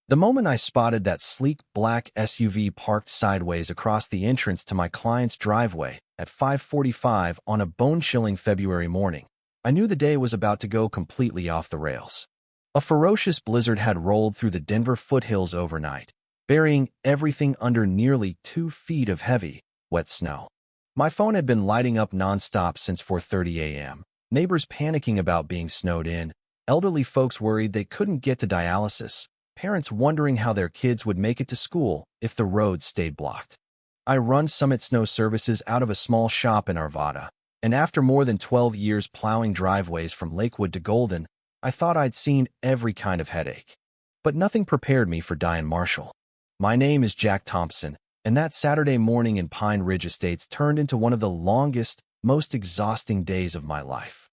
The moment I spotted that sleek black SUV parked sideways across the entrance to my client's driveway at 5:45 on a bone-chilling February morning, I knew the day was about to go completely off the rails. A ferocious blizzard had rolled through the Denver foothills overnight, burying everything under nearly 2 feet of heavy, wet snow. My phone had been lighting up nonstop since 4:30 a.m., neighbors panicking about being snowed in, elderly folks worried they couldn't get to dialysis, parents wondering how their kids would make it to school if the roads stayed blocked. I run Summit Snow Services out of a small shop in Arvada, and after more than 12 years plowing driveways from Lakewood to Golden, I thought I'd seen every kind of headache. But nothing prepared me for Diane Marshall. My name is Jack Thompson, and that Saturday morning in Pine Ridge Estates turned into one of the longest, most exhausting days of my life.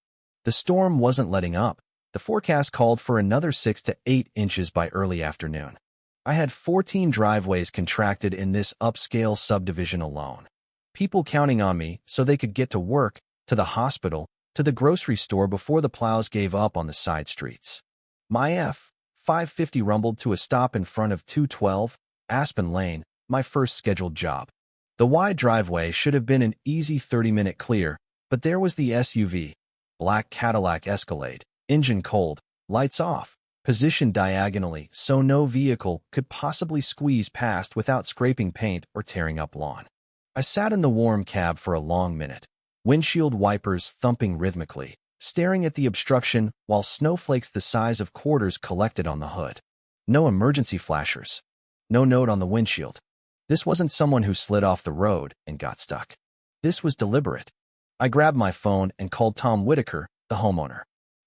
The storm wasn't letting up. The forecast called for another 6 to 8 inches by early afternoon. I had 14 driveways contracted in this upscale subdivision alone. People counting on me so they could get to work, to the hospital, to the grocery store before the plows gave up on the side streets. My F-550 rumbled to a stop in front of 212 Aspen Lane, my first scheduled job. The wide driveway should have been an easy 30-minute clear, but there was the SUV, black Cadillac Escalade, engine cold, lights off, positioned diagonally so no vehicle could possibly squeeze past without scraping paint or tearing up lawn. I sat in the warm cab for a long minute, windshield wipers thumping rhythmically, staring at the obstruction while snowflakes the size of quarters collected on the hood. No emergency flashers. No note on the windshield. This wasn't someone who slid off the road and got stuck. This was deliberate. I grabbed my phone and called Tom Whitaker, the homeowner.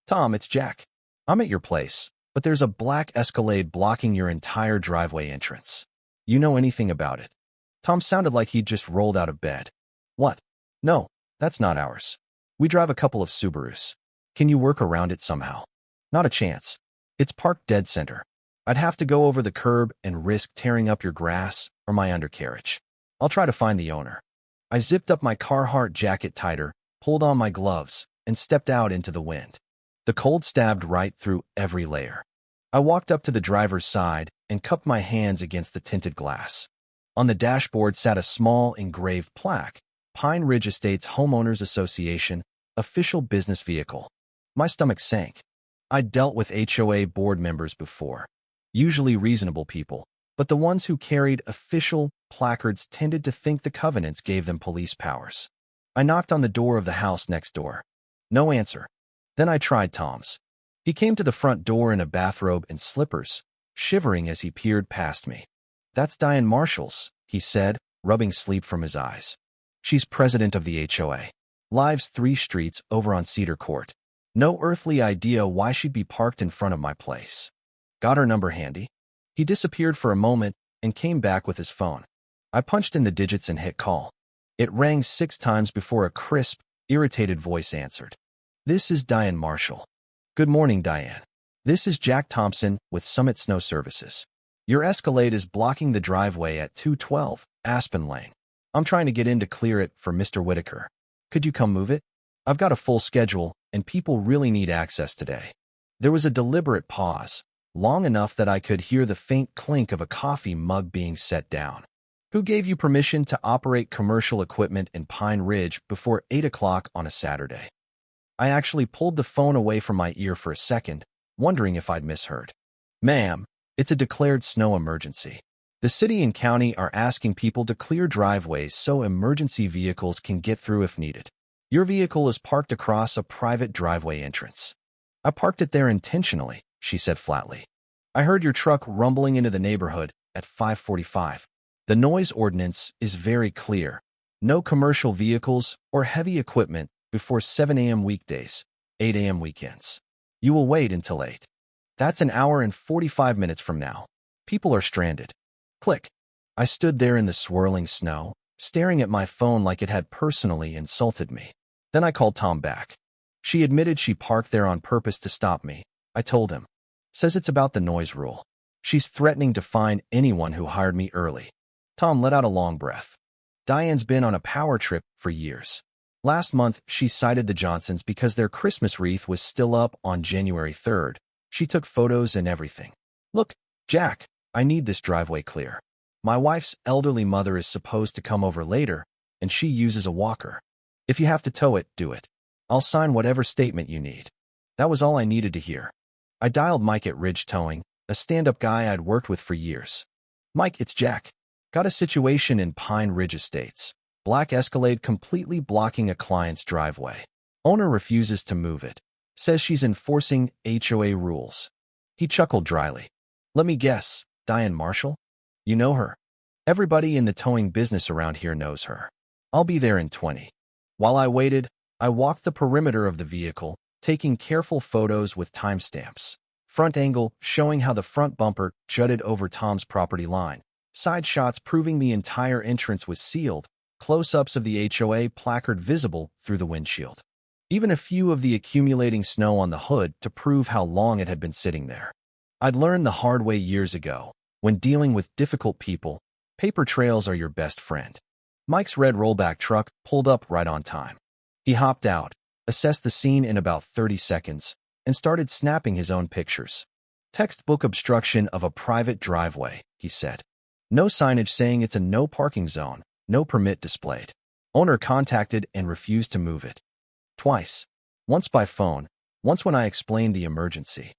Tom, it's Jack. I'm at your place, but there's a black Escalade blocking your entire driveway entrance. You know anything about it? Tom sounded like he'd just rolled out of bed. What? No, that's not ours. We drive a couple of Subarus. Can you work around it somehow? Not a chance. It's parked dead center. I'd have to go over the curb and risk tearing up your grass or my undercarriage. I'll try to find the owner. I zipped up my Carhartt jacket tighter, pulled on my gloves, and stepped out into the wind. The cold stabbed right through every layer. I walked up to the driver's side and cupped my hands against the tinted glass. On the dashboard sat a small engraved plaque, Pine Ridge Estates Homeowners Association, official business vehicle. My stomach sank. I'd dealt with HOA board members before, usually reasonable people, but the ones who carried official placards tended to think the covenants gave them police powers. I knocked on the door of the house next door. No answer. Then I tried Tom's. He came to the front door in a bathrobe and slippers, shivering as he peered past me. That's Diane Marshall's, he said, rubbing sleep from his eyes. She's president of the HOA. Lives 3 streets over on Cedar Court. No earthly idea why she'd be parked in front of my place. Got her number handy? He disappeared for a moment and came back with his phone. I punched in the digits and hit call. It rang 6 times before a crisp, irritated voice answered. This is Diane Marshall. Good morning, Diane. This is Jack Thompson with Summit Snow Services. Your Escalade is blocking the driveway at 212 Aspen Lane. I'm trying to get in to clear it for Mr. Whitaker. Could you come move it? I've got a full schedule, and people really need access today. There was a deliberate pause, long enough that I could hear the faint clink of a coffee mug being set down. Who gave you permission to operate commercial equipment in Pine Ridge before 8 o'clock on a Saturday? I actually pulled the phone away from my ear for a second, wondering if I'd misheard. Ma'am, it's a declared snow emergency. The city and county are asking people to clear driveways so emergency vehicles can get through if needed. Your vehicle is parked across a private driveway entrance. I parked it there intentionally, she said flatly. I heard your truck rumbling into the neighborhood at 5:45. The noise ordinance is very clear. No commercial vehicles or heavy equipment before 7 a.m. weekdays, 8 a.m. weekends. You will wait until 8. That's an hour and 45 minutes from now. People are stranded. Click. I stood there in the swirling snow, staring at my phone like it had personally insulted me. Then I called Tom back. She admitted she parked there on purpose to stop me. I told him. Says it's about the noise rule. She's threatening to fine anyone who hired me early. Tom let out a long breath. Diane's been on a power trip for years. Last month, she cited the Johnsons because their Christmas wreath was still up on January 3rd. She took photos and everything. Look, Jack, I need this driveway clear. My wife's elderly mother is supposed to come over later, and she uses a walker. If you have to tow it, do it. I'll sign whatever statement you need." That was all I needed to hear. I dialed Mike at Ridge Towing, a stand-up guy I'd worked with for years. "Mike, it's Jack. Got a situation in Pine Ridge Estates. Black Escalade completely blocking a client's driveway. Owner refuses to move it. Says she's enforcing HOA rules." He chuckled dryly. "Let me guess, Diane Marshall? You know her? Everybody in the towing business around here knows her. I'll be there in 20. While I waited, I walked the perimeter of the vehicle, taking careful photos with timestamps. Front angle showing how the front bumper jutted over Tom's property line. Side shots proving the entire entrance was sealed. Close-ups of the HOA placard visible through the windshield. Even a few of the accumulating snow on the hood to prove how long it had been sitting there. I'd learned the hard way years ago. When dealing with difficult people, paper trails are your best friend. Mike's red rollback truck pulled up right on time. He hopped out, assessed the scene in about 30 seconds, and started snapping his own pictures. "Textbook obstruction of a private driveway," he said. "No signage saying it's a no parking zone, no permit displayed. Owner contacted and refused to move it. Twice. Once by phone, once when I explained the emergency."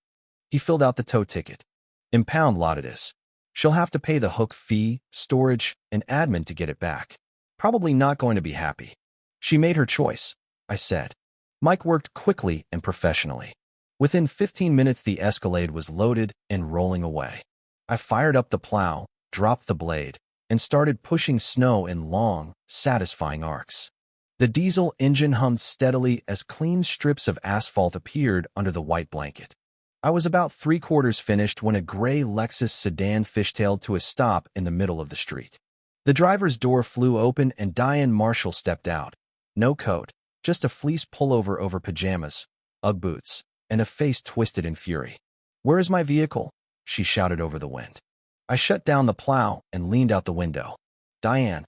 He filled out the tow ticket. "Impound lot it is. She'll have to pay the hook fee, storage, and admin to get it back. Probably not going to be happy. She made her choice," I said. Mike worked quickly and professionally. Within 15 minutes, the Escalade was loaded and rolling away. I fired up the plow, dropped the blade, and started pushing snow in long, satisfying arcs. The diesel engine hummed steadily as clean strips of asphalt appeared under the white blanket. I was about 3/4 finished when a gray Lexus sedan fishtailed to a stop in the middle of the street. The driver's door flew open and Diane Marshall stepped out. No coat, just a fleece pullover over pajamas, Ugg boots, and a face twisted in fury. "Where is my vehicle?" she shouted over the wind. I shut down the plow and leaned out the window. "Diane,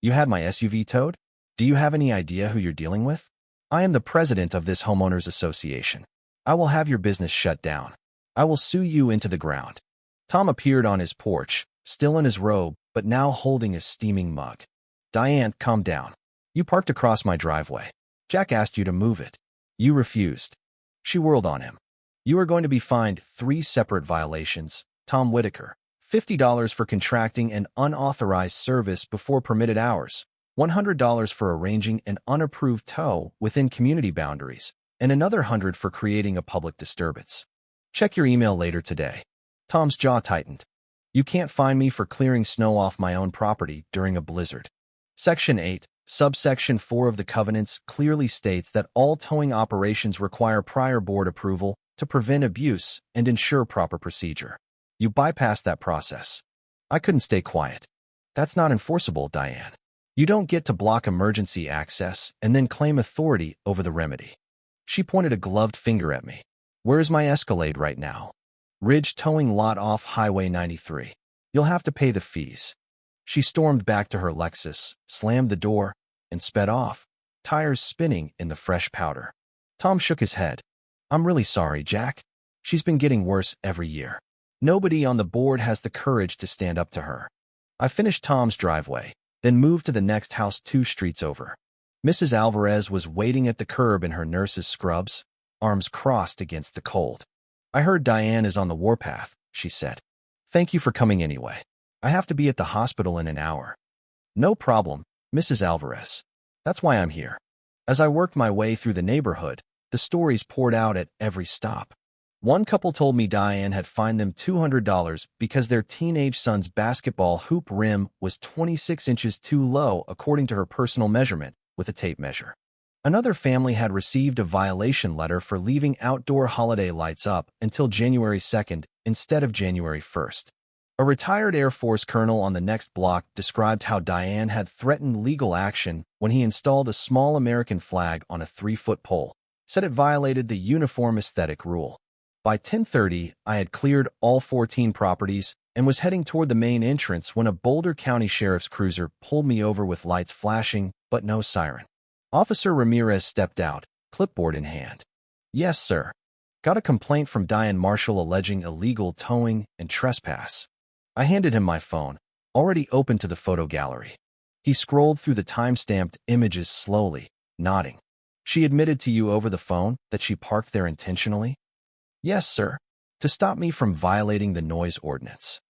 you had my SUV towed? Do you have any idea who you're dealing with? I am the president of this homeowners association. I will have your business shut down. I will sue you into the ground." Tom appeared on his porch, still in his robe, but now holding a steaming mug. "Diane, calm down. You parked across my driveway. Jack asked you to move it. You refused." She whirled on him. "You are going to be fined 3 separate violations. Tom Whitaker, $50 for contracting an unauthorized service before permitted hours, $100 for arranging an unapproved tow within community boundaries, and another $100 for creating a public disturbance. Check your email later today." Tom's jaw tightened. "You can't fine me for clearing snow off my own property during a blizzard." Section 8, subsection 4 of the covenants clearly states that all towing operations require prior board approval to prevent abuse and ensure proper procedure. You bypassed that process. I couldn't stay quiet. "That's not enforceable, Diane. You don't get to block emergency access and then claim authority over the remedy." She pointed a gloved finger at me. "Where's my Escalade right now?" "Ridge Towing lot off Highway 93. You'll have to pay the fees." She stormed back to her Lexus, slammed the door, and sped off, tires spinning in the fresh powder. Tom shook his head. "I'm really sorry, Jack. She's been getting worse every year. Nobody on the board has the courage to stand up to her." I finished Tom's driveway, then moved to the next house 2 streets over. Mrs. Alvarez was waiting at the curb in her nurse's scrubs, arms crossed against the cold. "I heard Diane is on the warpath," she said. "Thank you for coming anyway. I have to be at the hospital in an hour." "No problem, Mrs. Alvarez. That's why I'm here." As I worked my way through the neighborhood, the stories poured out at every stop. One couple told me Diane had fined them $200 because their teenage son's basketball hoop rim was 26 inches too low according to her personal measurement with a tape measure. Another family had received a violation letter for leaving outdoor holiday lights up until January 2nd instead of January 1st. A retired Air Force colonel on the next block described how Diane had threatened legal action when he installed a small American flag on a 3-foot pole, said it violated the uniform aesthetic rule. By 10:30, I had cleared all 14 properties and was heading toward the main entrance when a Boulder County Sheriff's cruiser pulled me over with lights flashing, but no siren. Officer Ramirez stepped out, clipboard in hand. "Yes, sir. Got a complaint from Diane Marshall alleging illegal towing and trespass." I handed him my phone, already open to the photo gallery. He scrolled through the time-stamped images slowly, nodding. She admitted to you over the phone that she parked there intentionally? Yes, sir. To stop me from violating the noise ordinance.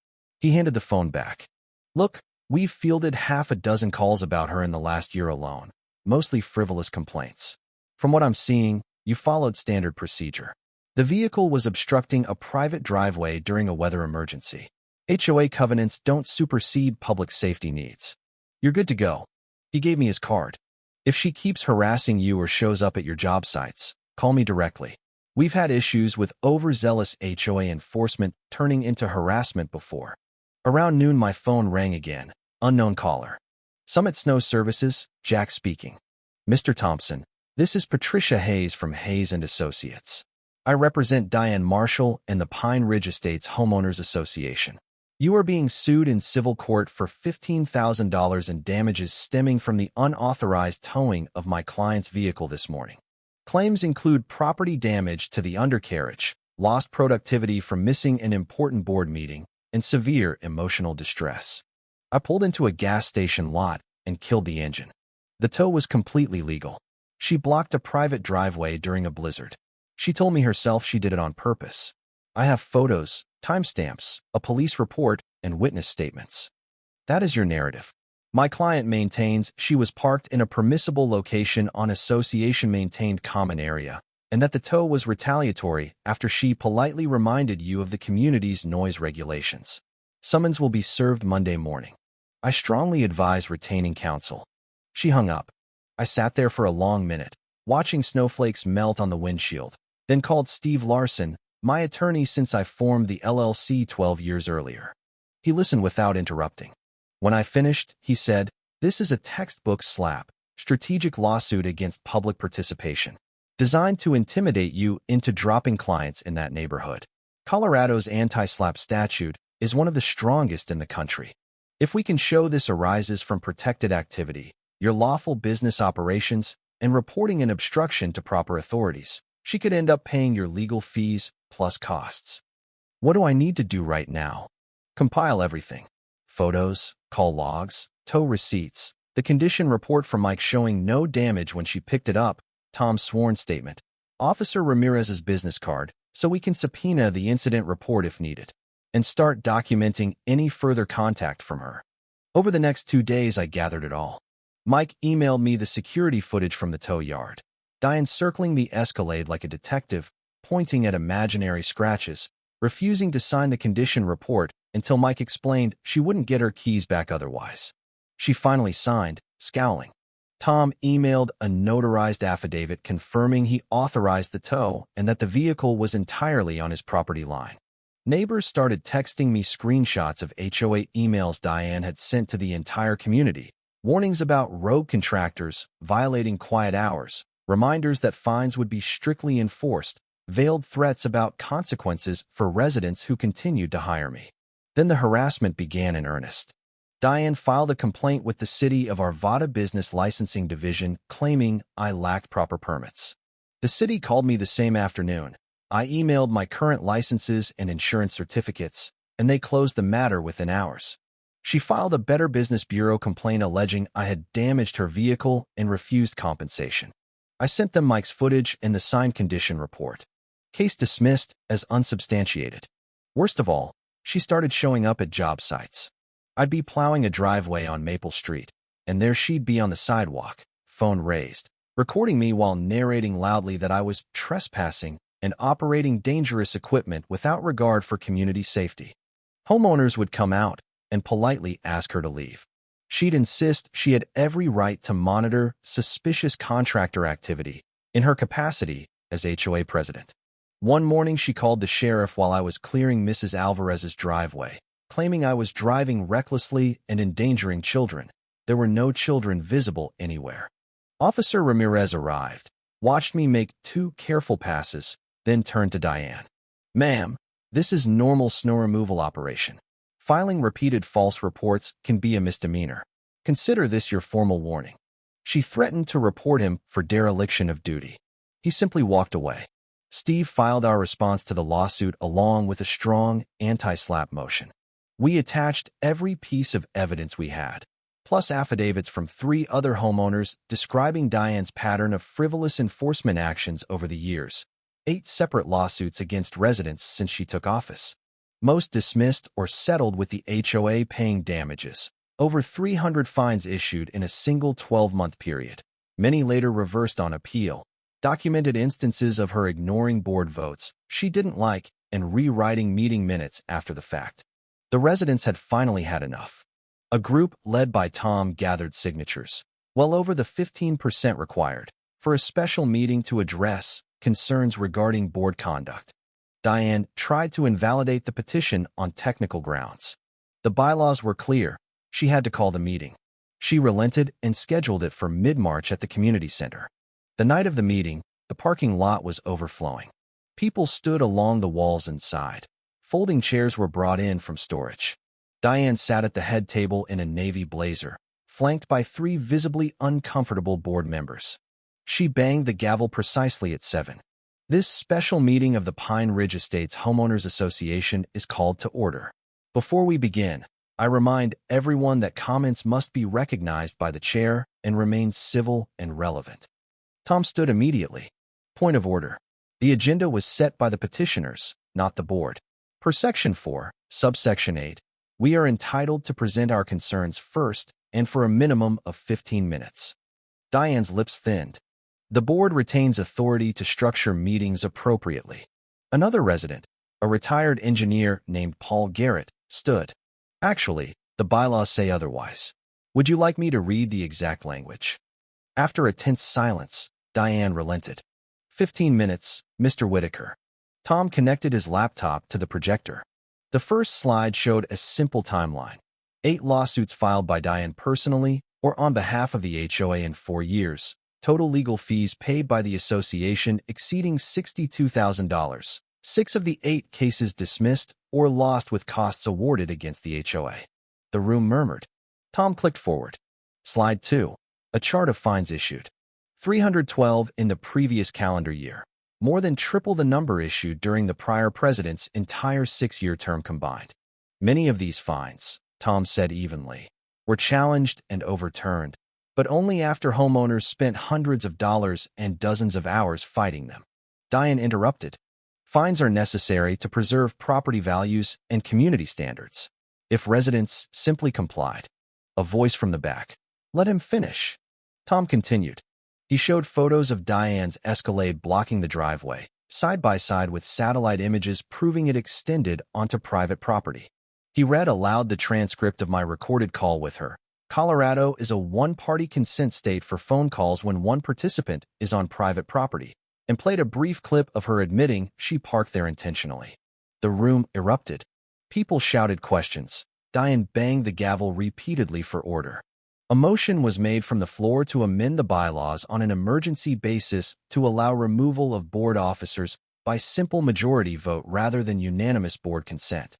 He handed the phone back. Look, we've fielded half a dozen calls about her in the last year alone, mostly frivolous complaints. From what I'm seeing, you followed standard procedure. The vehicle was obstructing a private driveway during a weather emergency. HOA covenants don't supersede public safety needs. You're good to go. He gave me his card. If she keeps harassing you or shows up at your job sites, call me directly. We've had issues with overzealous HOA enforcement turning into harassment before. Around noon, my phone rang again. Unknown caller. Summit Snow Services, Jack speaking. Mr. Thompson, this is Patricia Hayes from Hayes & Associates. I represent Diane Marshall and the Pine Ridge Estates Homeowners Association. You are being sued in civil court for $15,000 in damages stemming from the unauthorized towing of my client's vehicle this morning. Claims include property damage to the undercarriage, lost productivity from missing an important board meeting, and severe emotional distress. I pulled into a gas station lot and killed the engine. The tow was completely legal. She blocked a private driveway during a blizzard. She told me herself she did it on purpose. I have photos, timestamps, a police report, and witness statements. That is your narrative. My client maintains she was parked in a permissible location on association-maintained common area, and that the tow was retaliatory after she politely reminded you of the community's noise regulations. Summons will be served Monday morning. I strongly advise retaining counsel. She hung up. I sat there for a long minute, watching snowflakes melt on the windshield, then called Steve Larson, my attorney since I formed the LLC 12 years earlier. He listened without interrupting. When I finished, he said, "This is a textbook SLAP, strategic lawsuit against public participation, designed to intimidate you into dropping clients in that neighborhood. Colorado's anti-SLAP statute is one of the strongest in the country. If we can show this arises from protected activity, your lawful business operations, and reporting an obstruction to proper authorities, she could end up paying your legal fees plus costs. What do I need to do right now? Compile everything. Photos, call logs, tow receipts, the condition report from Mike showing no damage when she picked it up, Tom's sworn statement, Officer Ramirez's business card, so we can subpoena the incident report if needed, and start documenting any further contact from her." Over the next 2 days, I gathered it all. Mike emailed me the security footage from the tow yard. Diane circling the Escalade like a detective, pointing at imaginary scratches, refusing to sign the condition report until Mike explained she wouldn't get her keys back otherwise. She finally signed, scowling. Tom emailed a notarized affidavit confirming he authorized the tow and that the vehicle was entirely on his property line. Neighbors started texting me screenshots of HOA emails Diane had sent to the entire community, warnings about rogue contractors violating quiet hours, reminders that fines would be strictly enforced, veiled threats about consequences for residents who continued to hire me. Then the harassment began in earnest. Diane filed a complaint with the city of Arvada Business Licensing Division claiming I lacked proper permits. The city called me the same afternoon. I emailed my current licenses and insurance certificates, and they closed the matter within hours. She filed a Better Business Bureau complaint alleging I had damaged her vehicle and refused compensation. I sent them Mike's footage and the signed condition report. Case dismissed as unsubstantiated. Worst of all, she started showing up at job sites. I'd be plowing a driveway on Maple Street, and there she'd be on the sidewalk, phone raised, recording me while narrating loudly that I was trespassing and operating dangerous equipment without regard for community safety. Homeowners would come out and politely ask her to leave. She'd insist she had every right to monitor suspicious contractor activity in her capacity as HOA president. One morning, she called the sheriff while I was clearing Mrs. Alvarez's driveway, claiming I was driving recklessly and endangering children. There were no children visible anywhere. Officer Ramirez arrived, watched me make 2 careful passes, then turned to Diane. "Ma'am, this is normal snow removal operation. Filing repeated false reports can be a misdemeanor. Consider this your formal warning." She threatened to report him for dereliction of duty. He simply walked away. Steve filed our response to the lawsuit along with a strong anti-SLAP motion. We attached every piece of evidence we had, plus affidavits from 3 other homeowners describing Diane's pattern of frivolous enforcement actions over the years. 8 separate lawsuits against residents since she took office. Most dismissed or settled with the HOA paying damages. Over 300 fines issued in a single 12-month period. Many later reversed on appeal. Documented instances of her ignoring board votes she didn't like and rewriting meeting minutes after the fact. The residents had finally had enough. A group led by Tom gathered signatures, well over the 15% required, for a special meeting to address concerns regarding board conduct. Diane tried to invalidate the petition on technical grounds. The bylaws were clear. She had to call the meeting. She relented and scheduled it for mid-March at the community center. The night of the meeting, the parking lot was overflowing. People stood along the walls inside. Folding chairs were brought in from storage. Diane sat at the head table in a navy blazer, flanked by 3 visibly uncomfortable board members. She banged the gavel precisely at 7. This special meeting of the Pine Ridge Estates Homeowners Association is called to order. Before we begin, I remind everyone that comments must be recognized by the chair and remain civil and relevant. Tom stood immediately. Point of order. The agenda was set by the petitioners, not the board. Per Section 4, Subsection 8, we are entitled to present our concerns first and for a minimum of 15 minutes. Diane's lips thinned. The board retains authority to structure meetings appropriately. Another resident, a retired engineer named Paul Garrett, stood. Actually, the bylaws say otherwise. Would you like me to read the exact language? After a tense silence, Diane relented. 15 minutes, Mr. Whitaker. Tom connected his laptop to the projector. The first slide showed a simple timeline. 8 lawsuits filed by Diane personally or on behalf of the HOA in 4 years. Total legal fees paid by the association exceeding $62,000. 6 of the 8 cases dismissed or lost with costs awarded against the HOA. The room murmured. Tom clicked forward. Slide 2. A chart of fines issued. 312 in the previous calendar year. More than triple the number issued during the prior president's entire 6-year term combined. Many of these fines, Tom said evenly, were challenged and overturned, but only after homeowners spent hundreds of dollars and dozens of hours fighting them. Diane interrupted. Fines are necessary to preserve property values and community standards. If residents simply complied. A voice from the back. Let him finish. Tom continued. He showed photos of Diane's Escalade blocking the driveway, side by side with satellite images proving it extended onto private property. He read aloud the transcript of my recorded call with her. Colorado is a one-party consent state for phone calls when one participant is on private property, and played a brief clip of her admitting she parked there intentionally. The room erupted. People shouted questions. Diane banged the gavel repeatedly for order. A motion was made from the floor to amend the bylaws on an emergency basis to allow removal of board officers by simple majority vote rather than unanimous board consent.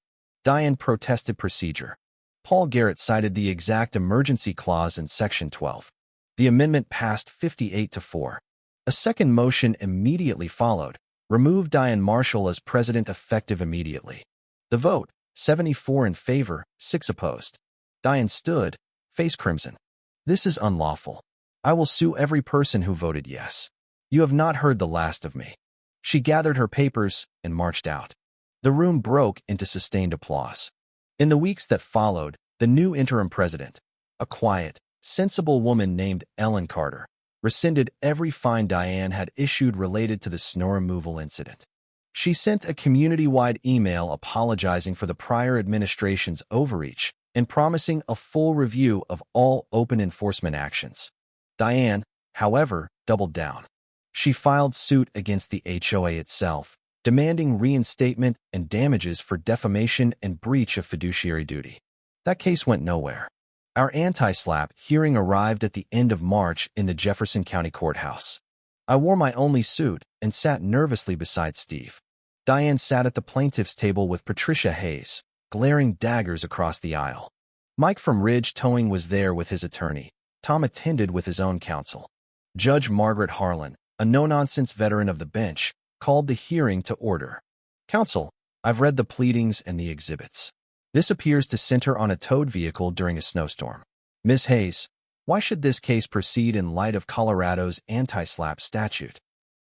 Diane protested procedure. Paul Garrett cited the exact emergency clause in Section 12. The amendment passed 58-4. A second motion immediately followed, removed Diane Marshall as president effective immediately. The vote, 74 in favor, 6 opposed. Diane stood, face crimson. This is unlawful. I will sue every person who voted yes. You have not heard the last of me. She gathered her papers and marched out. The room broke into sustained applause. In the weeks that followed, the new interim president, a quiet, sensible woman named Ellen Carter, rescinded every fine Diane had issued related to the snow removal incident. She sent a community-wide email apologizing for the prior administration's overreach and promising a full review of all open enforcement actions. Diane, however, doubled down. She filed suit against the HOA itself, demanding reinstatement and damages for defamation and breach of fiduciary duty. That case went nowhere. Our anti-SLAPP hearing arrived at the end of March in the Jefferson County Courthouse. I wore my only suit and sat nervously beside Steve. Diane sat at the plaintiff's table with Patricia Hayes, glaring daggers across the aisle. Mike from Ridge Towing was there with his attorney. Tom attended with his own counsel. Judge Margaret Harlan, a no-nonsense veteran of the bench, called the hearing to order. Counsel, I've read the pleadings and the exhibits. This appears to center on a towed vehicle during a snowstorm. Ms. Hayes, why should this case proceed in light of Colorado's anti-SLAPP statute?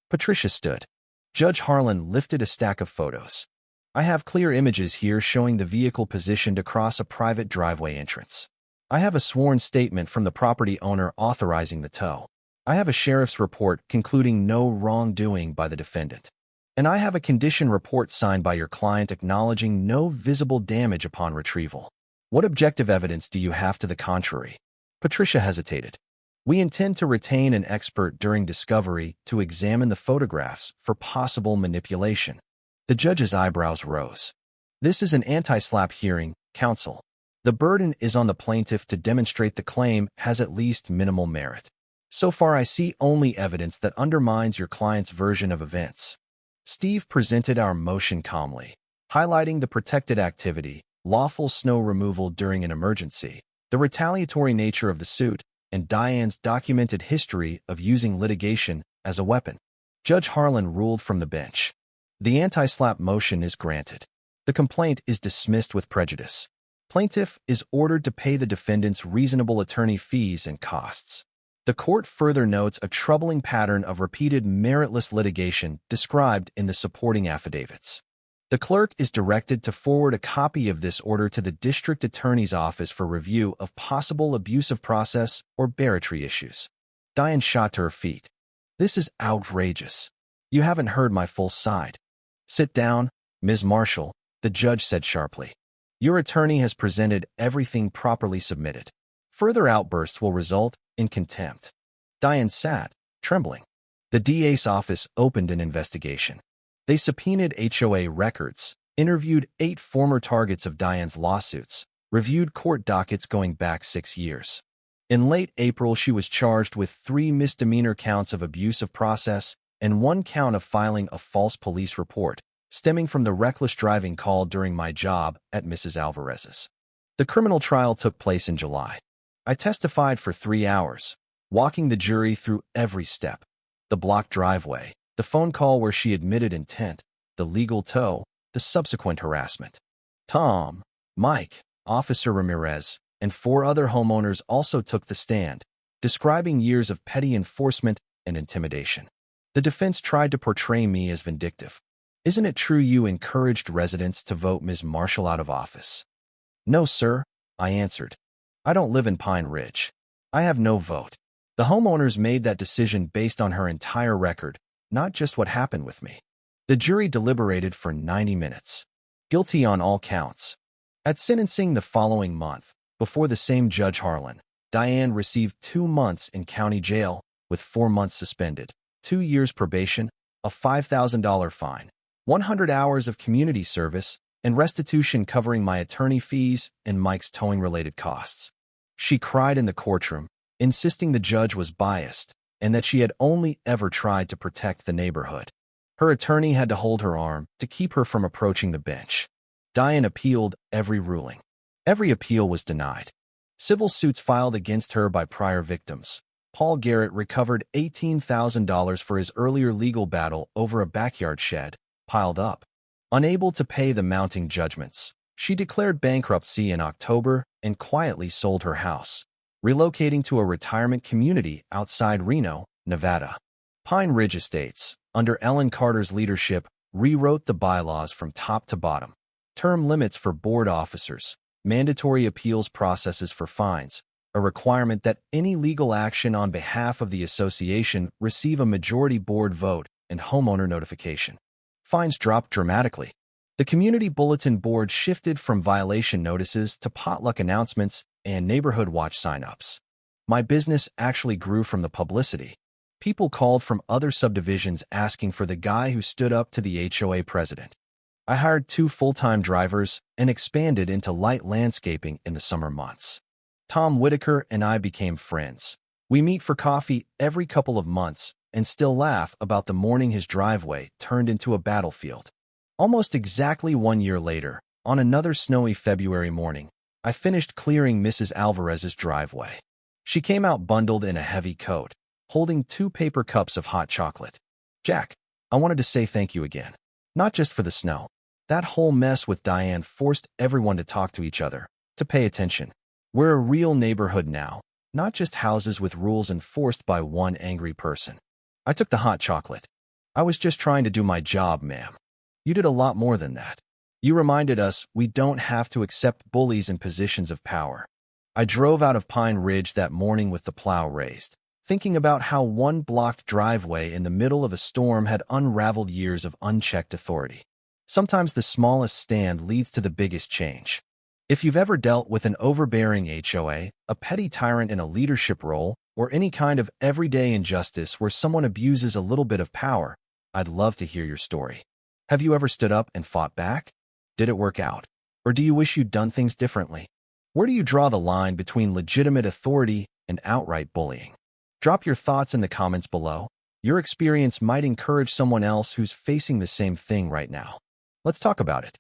Patricia stood. Judge Harlan lifted a stack of photos. I have clear images here showing the vehicle positioned across a private driveway entrance. I have a sworn statement from the property owner authorizing the tow. I have a sheriff's report concluding no wrongdoing by the defendant. And I have a condition report signed by your client acknowledging no visible damage upon retrieval. What objective evidence do you have to the contrary? Patricia hesitated. We intend to retain an expert during discovery to examine the photographs for possible manipulation. The judge's eyebrows rose. This is an anti-SLAPP hearing, counsel. The burden is on the plaintiff to demonstrate the claim has at least minimal merit. So far, I see only evidence that undermines your client's version of events. Steve presented our motion calmly, highlighting the protected activity, lawful snow removal during an emergency, the retaliatory nature of the suit, and Diane's documented history of using litigation as a weapon. Judge Harlan ruled from the bench. The anti-SLAPP motion is granted. The complaint is dismissed with prejudice. Plaintiff is ordered to pay the defendant's reasonable attorney fees and costs. The court further notes a troubling pattern of repeated meritless litigation described in the supporting affidavits. The clerk is directed to forward a copy of this order to the district attorney's office for review of possible abuse of process or barratry issues. Diane shot to her feet. This is outrageous. You haven't heard my full side. Sit down, Ms. Marshall, the judge said sharply. Your attorney has presented everything properly submitted. Further outbursts will result in contempt. Diane sat, trembling. The DA's office opened an investigation. They subpoenaed HOA records, interviewed 8 former targets of Diane's lawsuits, reviewed court dockets going back 6 years. In late April, she was charged with 3 misdemeanor counts of abuse of process and 1 count of filing a false police report, stemming from the reckless driving call during my job at Mrs. Alvarez's. The criminal trial took place in July. I testified for 3 hours, walking the jury through every step. The blocked driveway, the phone call where she admitted intent, the legal tow, the subsequent harassment. Tom, Mike, Officer Ramirez, and 4 other homeowners also took the stand, describing years of petty enforcement and intimidation. The defense tried to portray me as vindictive. Isn't it true you encouraged residents to vote Ms. Marshall out of office? No, sir, I answered. I don't live in Pine Ridge. I have no vote. The homeowners made that decision based on her entire record, not just what happened with me. The jury deliberated for 90 minutes. Guilty on all counts. At sentencing the following month, before the same Judge Harlan, Diane received 2 months in county jail with 4 months suspended, 2 years probation, a $5,000 fine, 100 hours of community service, and restitution covering my attorney fees and Mike's towing-related costs. She cried in the courtroom, insisting the judge was biased and that she had only ever tried to protect the neighborhood. Her attorney had to hold her arm to keep her from approaching the bench. Diane appealed every ruling. Every appeal was denied. Civil suits filed against her by prior victims. Paul Garrett recovered $18,000 for his earlier legal battle over a backyard shed, piled up. Unable to pay the mounting judgments, she declared bankruptcy in October and quietly sold her house, relocating to a retirement community outside Reno, Nevada. Pine Ridge Estates, under Ellen Carter's leadership, rewrote the bylaws from top to bottom. Term limits for board officers, mandatory appeals processes for fines, a requirement that any legal action on behalf of the association receive a majority board vote, and homeowner notification. Fines dropped dramatically. The community bulletin board shifted from violation notices to potluck announcements and neighborhood watch sign-ups. My business actually grew from the publicity. People called from other subdivisions asking for the guy who stood up to the HOA president. I hired 2 full-time drivers and expanded into light landscaping in the summer months. Tom Whitaker and I became friends. We meet for coffee every couple of months and still laugh about the morning his driveway turned into a battlefield. Almost exactly 1 year later, on another snowy February morning, I finished clearing Mrs. Alvarez's driveway. She came out bundled in a heavy coat, holding 2 paper cups of hot chocolate. Jack, I wanted to say thank you again. Not just for the snow. That whole mess with Diane forced everyone to talk to each other, to pay attention. We're a real neighborhood now, not just houses with rules enforced by one angry person. I took the hot chocolate. I was just trying to do my job, ma'am. You did a lot more than that. You reminded us we don't have to accept bullies in positions of power. I drove out of Pine Ridge that morning with the plow raised, thinking about how one blocked driveway in the middle of a storm had unraveled years of unchecked authority. Sometimes the smallest stand leads to the biggest change. If you've ever dealt with an overbearing HOA, a petty tyrant in a leadership role, or any kind of everyday injustice where someone abuses a little bit of power, I'd love to hear your story. Have you ever stood up and fought back? Did it work out? Or do you wish you'd done things differently? Where do you draw the line between legitimate authority and outright bullying? Drop your thoughts in the comments below. Your experience might encourage someone else who's facing the same thing right now. Let's talk about it.